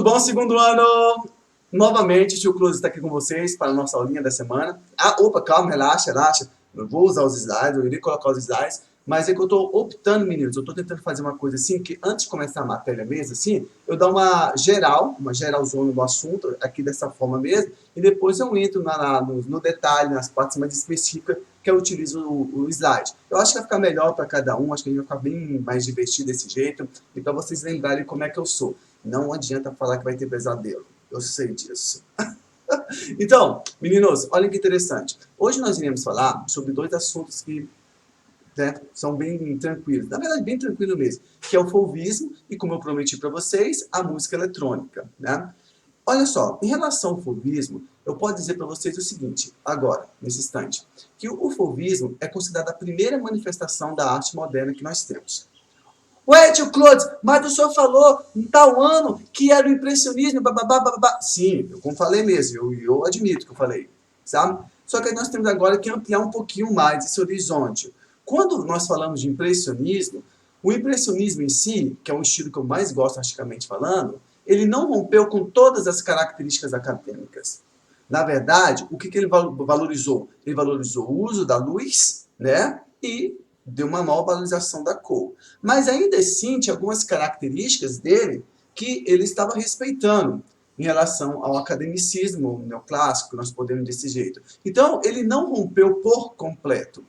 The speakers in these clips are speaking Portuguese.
bom, segundo ano? Novamente, o tio Cruz está aqui com vocês para a nossa aulinha da semana. Opa, calma, relaxa, relaxa. Eu vou usar os slides, eu irei colocar os slides, mas é que eu estou optando, meninos, eu estou tentando fazer uma coisa assim, que antes de começar a matéria mesmo, assim, eu dar uma geralzona no assunto, aqui dessa forma mesmo, e depois eu entro no detalhe, nas partes mais específicas, que eu utilizo o slide. Eu acho que vai ficar melhor para cada um, acho que a gente vai ficar bem mais divertido desse jeito, e para vocês lembrarem como é que eu sou. Não adianta falar que vai ter pesadelo. Eu sei disso. Então, meninos, olha que interessante. Hoje nós iremos falar sobre dois assuntos que, né, são bem tranquilos. Na verdade, bem tranquilo mesmo. Que é o fauvismo e, como eu prometi para vocês, a música eletrônica. Né? Olha só, em relação ao fauvismo, eu posso dizer para vocês o seguinte, agora, nesse instante, que o fauvismo é considerado a primeira manifestação da arte moderna que nós temos. Ué, tio Claude, mas o senhor falou em tal ano que era o impressionismo, bababá, bababá. Sim, como falei mesmo, eu admito que eu falei, sabe? Só que nós temos agora que ampliar um pouquinho mais esse horizonte. Quando nós falamos de impressionismo, o impressionismo em si, que é um estilo que eu mais gosto artisticamente falando, ele não rompeu com todas as características acadêmicas. Na verdade, o que ele valorizou? Ele valorizou o uso da luz, né? E deu uma maior valorização da cor. Mas ainda assim, tinha algumas características dele que ele estava respeitando em relação ao academicismo neoclássico, nós podemos desse jeito. Então, ele não rompeu por completo,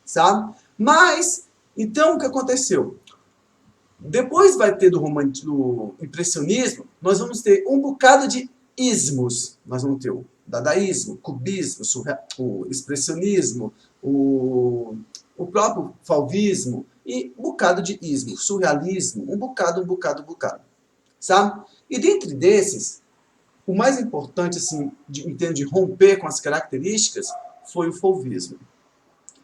sabe? Mas, então, o que aconteceu? Depois vai ter do impressionismo, nós vamos ter um bocado de ismos. Nós vamos ter o dadaísmo, cubismo, o expressionismo, o próprio fauvismo e um bocado de ismo, surrealismo, um bocado, sabe? E dentre desses, o mais importante, assim, em termos de romper com as características, foi o fauvismo,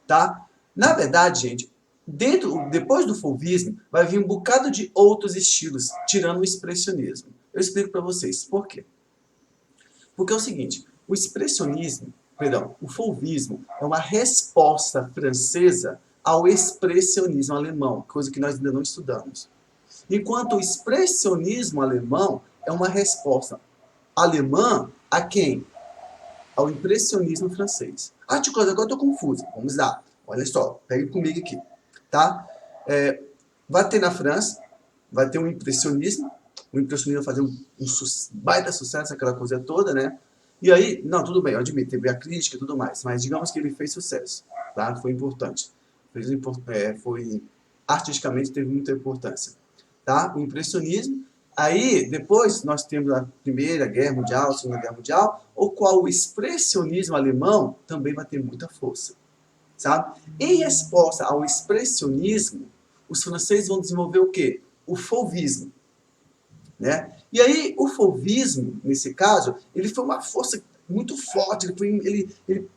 tá? Na verdade, gente, depois do fauvismo, vai vir um bocado de outros estilos, tirando o expressionismo. Eu explico para vocês por quê. Porque é o seguinte, o fauvismo é uma resposta francesa ao expressionismo alemão, coisa que nós ainda não estudamos. Enquanto o expressionismo alemão é uma resposta alemã a quem? Ao impressionismo francês. Tio Cláudio, agora eu estou confuso. Vamos lá. Olha só, pegue comigo aqui. Tá? Vai ter na França, vai ter um impressionismo. O impressionismo vai fazer um baita sucesso, aquela coisa toda, né? E aí, não, tudo bem, eu admito, teve a crítica e tudo mais, mas digamos que ele fez sucesso, tá? Foi importante. Foi artisticamente teve muita importância, tá? O impressionismo. Aí, depois, nós temos a Primeira Guerra Mundial, a Segunda Guerra Mundial, o qual o expressionismo alemão também vai ter muita força, sabe? Em resposta ao expressionismo, os franceses vão desenvolver o quê? O fauvismo, né? E aí, o fauvismo, nesse caso, ele foi uma força muito forte,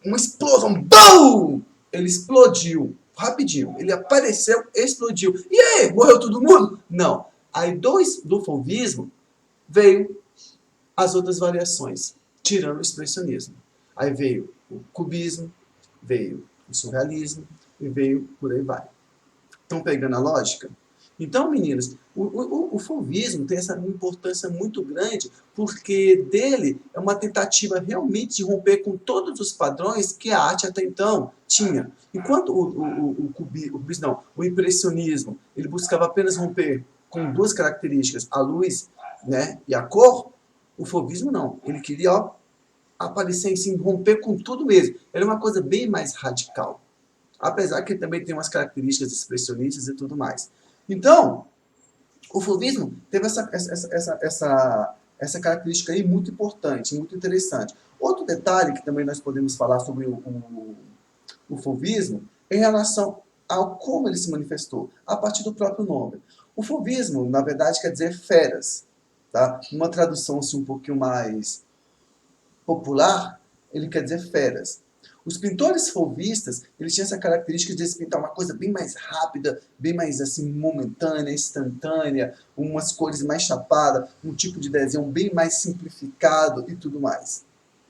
uma explosão, BUM! Ele explodiu, rapidinho, ele apareceu, explodiu. E aí, morreu todo mundo? Não. Aí, do fauvismo, veio as outras variações, tirando o expressionismo. Aí veio o cubismo, veio o surrealismo, e veio por aí vai. Estão pegando a lógica? Então, meninas, o fauvismo tem essa importância muito grande, porque dele é uma tentativa realmente de romper com todos os padrões que a arte até então tinha. Enquanto o impressionismo, ele buscava apenas romper com duas características, a luz, né, e a cor, o fauvismo não. Ele queria aparecer em si, romper com tudo mesmo. Era uma coisa bem mais radical. Apesar que ele também tem umas características expressionistas e tudo mais. Então, o fauvismo teve essa característica aí muito importante, muito interessante. Outro detalhe que também nós podemos falar sobre o fauvismo é em relação ao como ele se manifestou, a partir do próprio nome. O fauvismo, na verdade, quer dizer feras. Tá? Uma tradução assim, um pouquinho mais popular, ele quer dizer feras. Os pintores fauvistas, eles tinham essa característica de pintar uma coisa bem mais rápida, bem mais assim momentânea, instantânea, umas cores mais chapadas, um tipo de desenho bem mais simplificado e tudo mais.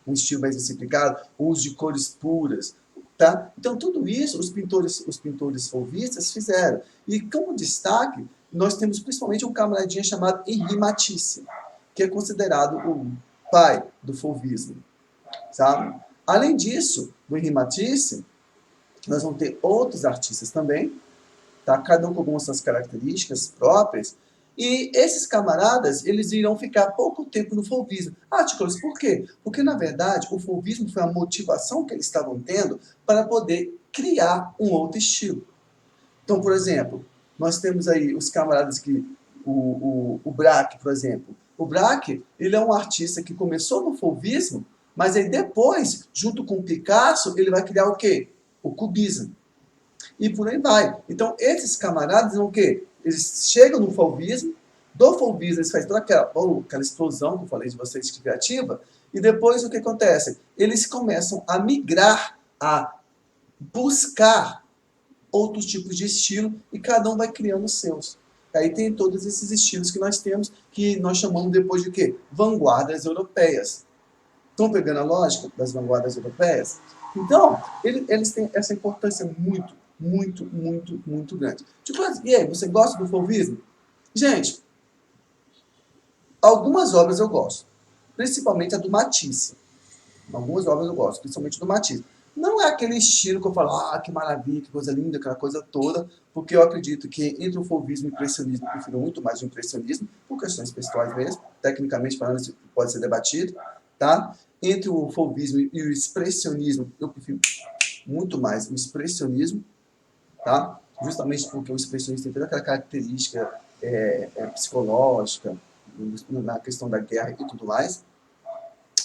Um estilo mais simplificado, o uso de cores puras, tá? Então tudo isso os pintores fauvistas fizeram. E como destaque, nós temos principalmente um camaradinha chamado Henri Matisse. que é considerado o pai do fauvismo, sabe? Além disso, do Henri Matisse, nós vamos ter outros artistas também, tá? Cada um com algumas suas características próprias, e esses camaradas, eles irão ficar pouco tempo no fauvismo. Ah, Ticolos, por quê? Porque, na verdade, o fauvismo foi a motivação que eles estavam tendo para poder criar um outro estilo. Então, por exemplo, nós temos aí os camaradas que... O Braque, por exemplo. O Braque, ele é um artista que começou no fauvismo, mas aí depois, junto com o Picasso, ele vai criar o quê? O cubismo. E por aí vai. Então, esses camaradas vão o quê? Eles chegam no fauvismo, do fauvismo eles fazem toda aquela explosão que eu falei de vocês, criativa, e depois o que acontece? Eles começam a migrar, a buscar outros tipos de estilo, e cada um vai criando os seus. Aí tem todos esses estilos que nós chamamos depois de quê? Vanguardas europeias. Estão pegando a lógica das vanguardas europeias? Então, eles têm essa importância muito, muito, muito, muito grande. Tipo, e aí, você gosta do fauvismo? Gente, algumas obras eu gosto. Principalmente a do Matisse. Algumas obras eu gosto, principalmente do Matisse. Não é aquele estilo que eu falo, ah, que maravilha, que coisa linda, aquela coisa toda, porque eu acredito que entre o fauvismo e o impressionismo, eu prefiro muito mais o impressionismo, por questões pessoais mesmo, tecnicamente falando, isso pode ser debatido, tá? Entre o fauvismo e o expressionismo, eu prefiro muito mais o expressionismo, tá? Justamente porque o expressionismo tem toda aquela característica psicológica, na questão da guerra e tudo mais.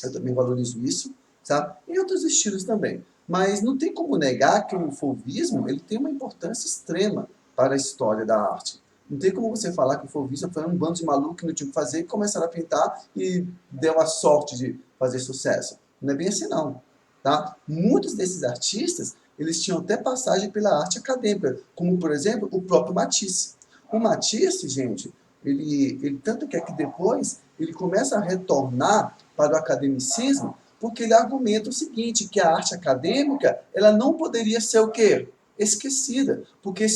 Eu também valorizo isso, sabe? E outros estilos também. Mas não tem como negar que o fauvismo ele tem uma importância extrema para a história da arte. Não tem como você falar que o fauvismo foi um bando de maluco que não tinha o que fazer e começaram a pintar e deu a sorte de fazer sucesso. Não é bem assim, não. Tá? Muitos desses artistas, eles tinham até passagem pela arte acadêmica, como, por exemplo, o próprio Matisse. O Matisse, gente, ele tanto que é que depois ele começa a retornar para o academicismo, porque ele argumenta o seguinte, que a arte acadêmica, ela não poderia ser o quê? Esquecida, porque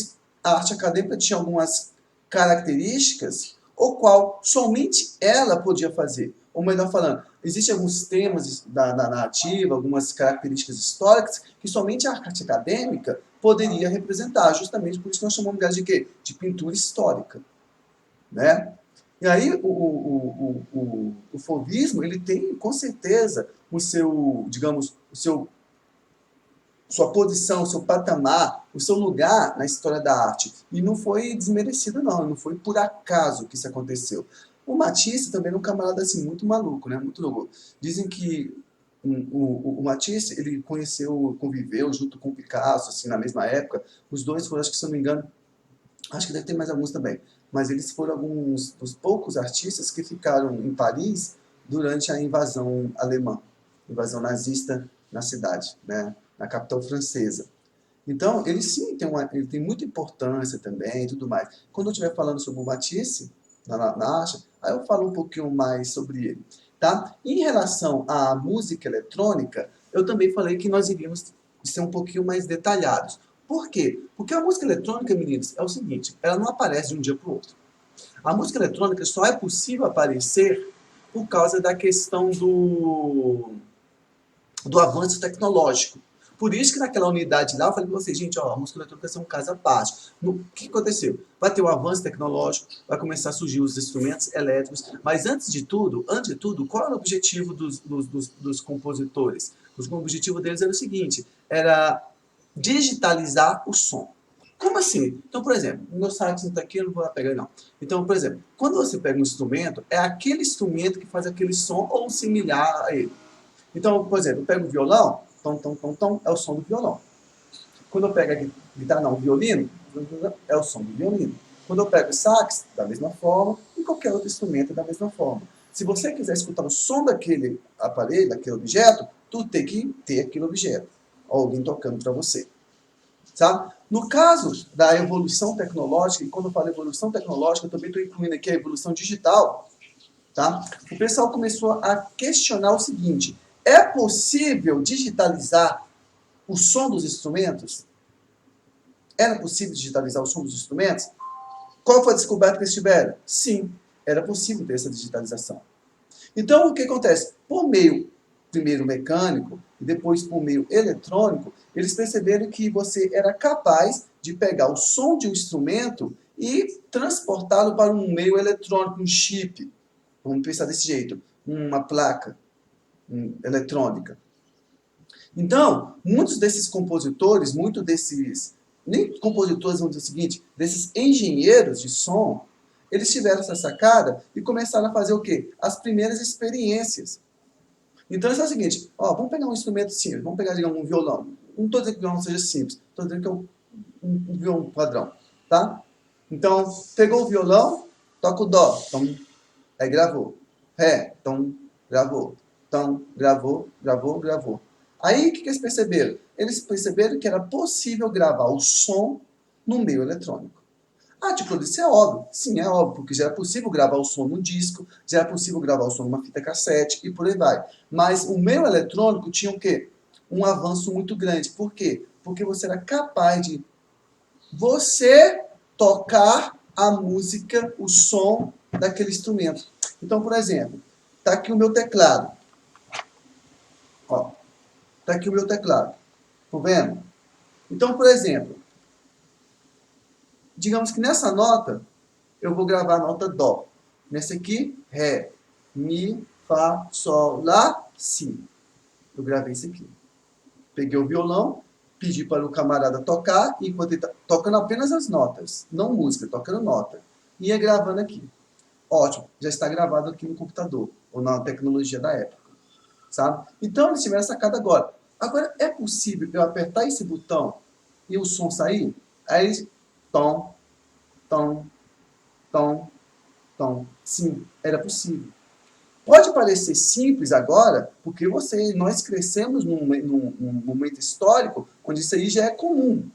a arte acadêmica tinha algumas características, o qual somente ela podia fazer. Ou melhor falando, existem alguns temas da narrativa, algumas características históricas, que somente a arte acadêmica poderia representar, justamente por isso que nós chamamos de quê? De pintura histórica. Né? E aí o fauvismo, ele tem com certeza o seu, digamos, sua posição, o seu patamar, o seu lugar na história da arte. E não foi desmerecido, não foi por acaso que isso aconteceu. O Matisse também era um camarada assim, muito maluco, né? Muito louco. Dizem que o Matisse, ele conviveu junto com o Picasso, assim, na mesma época. Os dois foram, acho que se eu não me engano, acho que deve ter mais alguns também, mas eles foram alguns dos poucos artistas que ficaram em Paris durante a invasão alemã, invasão nazista na cidade, né, na capital francesa. Então, ele sim ele tem muita importância também e tudo mais. Quando eu estiver falando sobre o Matisse, na arte, aí eu falo um pouquinho mais sobre ele. Tá? Em relação à música eletrônica, eu também falei que nós iríamos ser um pouquinho mais detalhados. Por quê? Porque a música eletrônica, meninos, é o seguinte, ela não aparece de um dia para o outro. A música eletrônica só é possível aparecer por causa da questão do avanço tecnológico. Por isso que naquela unidade lá, eu falei para vocês, gente, ó, a música eletrônica é um caso à parte. O que aconteceu? Vai ter um avanço tecnológico, vai começar a surgir os instrumentos elétricos, mas antes de tudo, qual era o objetivo dos compositores? O objetivo deles era o seguinte, era digitalizar o som. Como assim? Então, por exemplo, o meu site não está aqui, eu não vou lá pegar, não. Então, por exemplo, quando você pega um instrumento, é aquele instrumento que faz aquele som ou similar a ele. Então, por exemplo, eu pego o violão, tom, tom, tom, tom, é o som do violão. Quando eu pego a guitarra, não, o violino, é o som do violino. Quando eu pego o sax, da mesma forma, e qualquer outro instrumento da mesma forma. Se você quiser escutar o som daquele aparelho, daquele objeto, tu tem que ter aquele objeto. Alguém tocando para você. Sabe? No caso da evolução tecnológica, e quando eu falo evolução tecnológica, eu também estou incluindo aqui a evolução digital, tá? O pessoal começou a questionar o seguinte, é possível digitalizar o som dos instrumentos? Era possível digitalizar o som dos instrumentos? Qual foi a descoberta que eles tiveram? Sim, era possível ter essa digitalização. Então, o que acontece? Por meio, primeiro mecânico, e depois por meio eletrônico, eles perceberam que você era capaz de pegar o som de um instrumento e transportá-lo para um meio eletrônico, um chip. Vamos pensar desse jeito, uma placa eletrônica. Então, muitos desses compositores, muitos desses, nem compositores, vamos dizer o seguinte, desses engenheiros de som, eles tiveram essa sacada e começaram a fazer o quê? As primeiras experiências. Então, isso é o seguinte, ó, vamos pegar um instrumento simples, vamos pegar, digamos, um violão. Não estou dizendo que o violão seja simples, estou dizendo que é um violão padrão, tá? Então, pegou o violão, toca o dó, então, aí gravou. Ré, então, gravou. Então, gravou, gravou, gravou. Aí, o que eles perceberam? Eles perceberam que era possível gravar o som no meio eletrônico. Ah, tipo, isso é óbvio. Sim, é óbvio, porque já é possível gravar o som num disco, já é possível gravar o som numa fita cassete e por aí vai. Mas o meio eletrônico tinha o quê? Um avanço muito grande. Por quê? Porque você era capaz de você tocar a música, o som daquele instrumento. Então, por exemplo, tá aqui o meu teclado. Ó, tá aqui o meu teclado. Estão vendo? Então, por exemplo, digamos que nessa nota, eu vou gravar a nota Dó. Nessa aqui, Ré, Mi, Fá, Sol, Lá, Si. Eu gravei isso aqui. Peguei o violão, pedi para o camarada tocar, enquanto ele está tocando apenas as notas, não música, tocando nota. E ia gravando aqui. Ótimo, já está gravado aqui no computador, ou na tecnologia da época. Sabe? Então, eles tiveram sacada agora. Agora, é possível eu apertar esse botão e o som sair? Aí, tom, tom, tom, tom. Sim, era possível. Pode parecer simples agora, porque nós crescemos num momento histórico onde isso aí já é comum.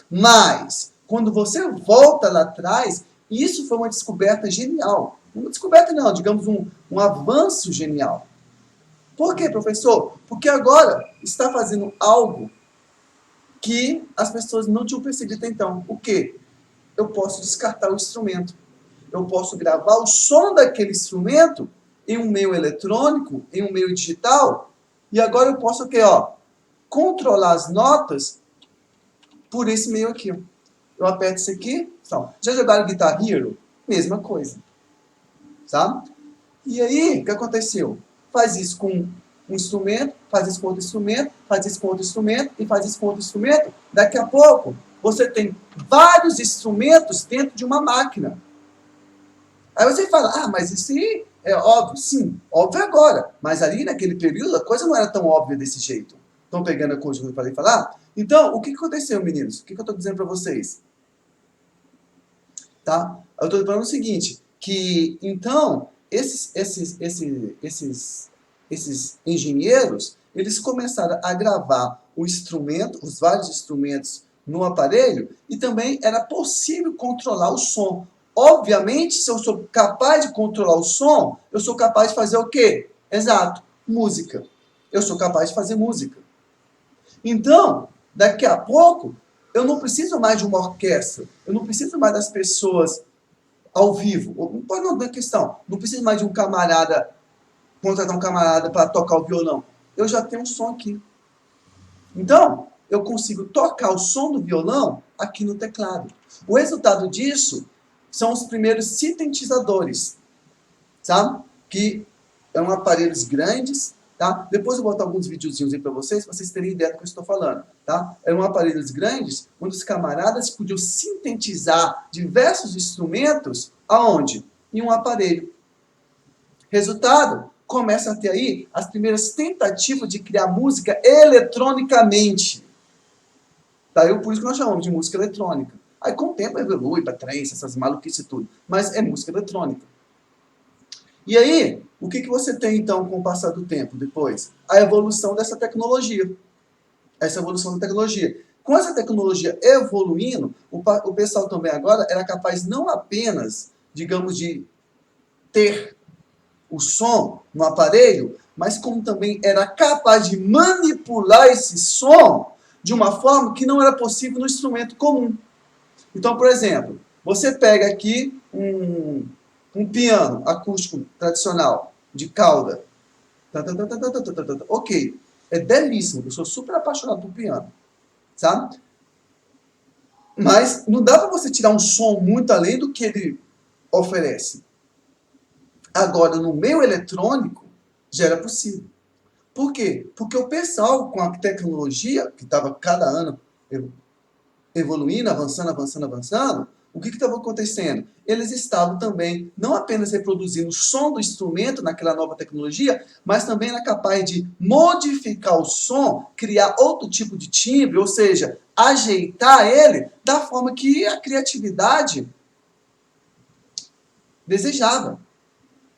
Mas, quando você volta lá atrás, isso foi uma descoberta genial. Uma descoberta não, digamos um avanço genial. Por quê, professor? Porque agora está fazendo algo que as pessoas não tinham percebido até então. O quê? Eu posso descartar o instrumento. Eu posso gravar o som daquele instrumento em um meio eletrônico, em um meio digital, e agora eu posso o quê? Ó, controlar as notas por esse meio aqui. Eu aperto isso aqui. Já jogaram Guitar Hero? Mesma coisa. Sabe? E aí, o que aconteceu? Faz isso com um instrumento, faz isso com outro instrumento, faz isso com outro instrumento e faz isso com outro instrumento. Daqui a pouco, você tem vários instrumentos dentro de uma máquina. Aí você fala, ah, mas isso aí é óbvio. Sim, óbvio agora. Mas ali naquele período a coisa não era tão óbvia desse jeito. Estão pegando a coisa que eu falei falar? Então, o que aconteceu, meninos? O que eu estou dizendo para vocês? Tá? Eu estou falando o seguinte, que então, esses engenheiros, eles começaram a gravar o instrumento, os vários instrumentos no aparelho, e também era possível controlar o som. Obviamente, se eu sou capaz de controlar o som, eu sou capaz de fazer o quê? Exato, música. Eu sou capaz de fazer música. Então, daqui a pouco, eu não preciso mais de uma orquestra, eu não preciso mais das pessoas ao vivo. Não é questão, não preciso mais de um camarada, contratar um camarada para tocar o violão. Eu já tenho um som aqui. Então, eu consigo tocar o som do violão aqui no teclado. O resultado disso são os primeiros sintetizadores, sabe? Que são aparelhos grandes, tá? Depois eu vou botar alguns videozinhos aí para vocês terem ideia do que eu estou falando, tá? Eram aparelhos grandes, onde os camaradas podiam sintetizar diversos instrumentos, aonde? Em um aparelho. Resultado, começa a ter aí as primeiras tentativas de criar música eletronicamente. Tá? Por isso que nós chamamos de música eletrônica. Aí com o tempo evolui para trance, essas maluquices e tudo. Mas é música eletrônica. E aí, o que você tem então com o passar do tempo depois? A evolução dessa tecnologia. Essa evolução da tecnologia. Com essa tecnologia evoluindo, o pessoal também agora era capaz não apenas, digamos, de ter o som no aparelho, mas como também era capaz de manipular esse som de uma forma que não era possível no instrumento comum. Então, por exemplo, você pega aqui um piano acústico tradicional. de cauda. Ok, é belíssimo, eu sou super apaixonado por piano, sabe? Mas não dá para você tirar um som muito além do que ele oferece. Agora, no meio eletrônico, já era possível. Por quê? Porque o pessoal, com a tecnologia, que estava cada ano evoluindo, avançando, o que estava acontecendo? Eles estavam também não apenas reproduzindo o som do instrumento naquela nova tecnologia, mas também era capaz de modificar o som, criar outro tipo de timbre, ou seja, ajeitar ele da forma que a criatividade desejava,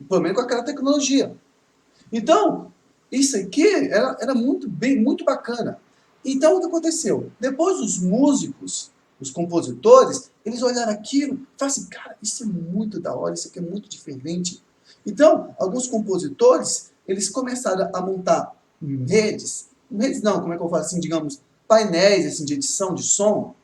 pelo menos com aquela tecnologia. Então, isso aqui era muito bacana. Então, o que aconteceu? Depois os músicos, os compositores, eles olharam aquilo e falaram assim, cara, isso é muito da hora, isso aqui é muito diferente. Então, alguns compositores, eles começaram a montar redes não, como é que eu falo assim, digamos, painéis assim, de edição de som,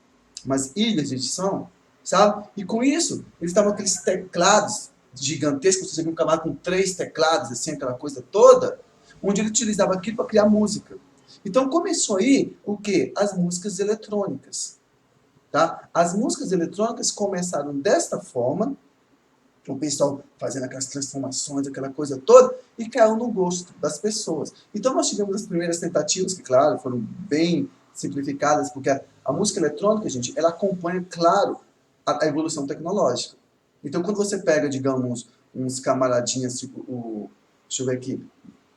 umas ilhas de edição, sabe? E com isso, eles estavam aqueles teclados gigantescos, você viu um camarada com 3 teclados, assim, aquela coisa toda, onde ele utilizava aquilo para criar música. Então começou aí o quê? As músicas eletrônicas. Tá? As músicas eletrônicas começaram desta forma, o pessoal fazendo aquelas transformações, aquela coisa toda, e caiu no gosto das pessoas. Então nós tivemos as primeiras tentativas, que claro, foram bem simplificadas, porque a música eletrônica, gente, ela acompanha, claro, a evolução tecnológica. Então quando você pega, digamos, uns camaradinhas, tipo, deixa eu ver aqui,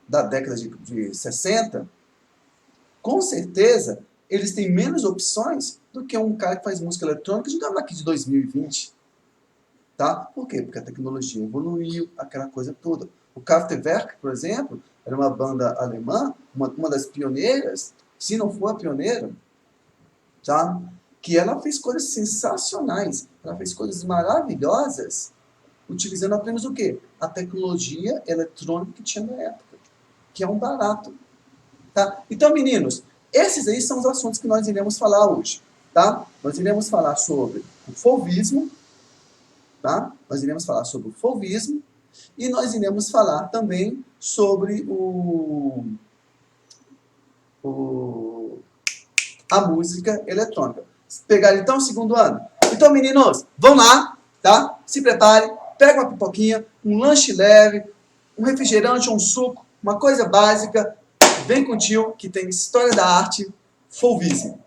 da década de 60, com certeza eles têm menos opções do que um cara que faz música eletrônica, digamos aqui de 2020. Tá? Por quê? Porque a tecnologia evoluiu, aquela coisa toda. O Kraftwerk, por exemplo, era uma banda alemã, uma das pioneiras, se não for a pioneira, tá? Que ela fez coisas sensacionais, ela fez coisas maravilhosas, utilizando apenas o quê? A tecnologia eletrônica que tinha na época, que é um barato. Tá? Então, meninos, esses aí são os assuntos que nós iremos falar hoje. Tá? Nós iremos falar sobre o fauvismo, tá? Nós iremos falar sobre o fauvismo e nós iremos falar também sobre a música eletrônica. Pegaram então o segundo ano? Então, meninos, vão lá, tá? Se preparem, pega uma pipoquinha, um lanche leve, um refrigerante ou um suco, uma coisa básica. Vem com o tio, que tem História da Arte, fauvismo.